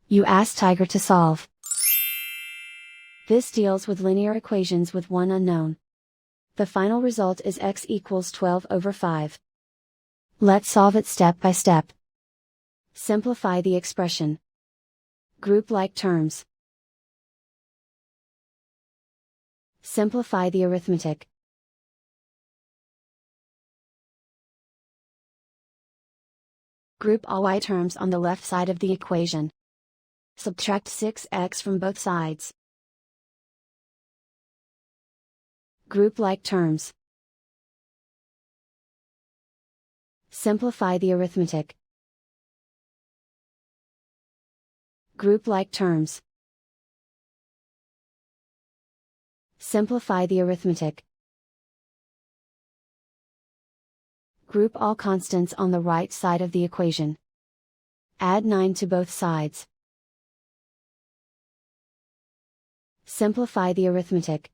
You ask Tiger to solve. This deals with linear equations with one unknown. The final result is x equals 12 over 5. Let's solve it step by step. Simplify the expression. Group like terms. Simplify the arithmetic. Group all y terms on the left side of the equation. Subtract 6x from both sides. Group like terms. Simplify the arithmetic. Group like terms. Simplify the arithmetic. Group all constants on the right side of the equation. Add 9 to both sides. Simplify the arithmetic.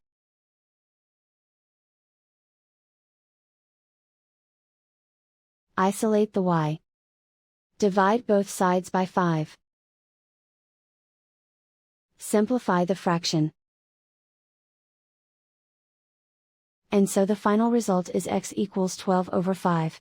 Isolate the y. Divide both sides by 5. Simplify the fraction. And so the final result is x equals 12 over 5.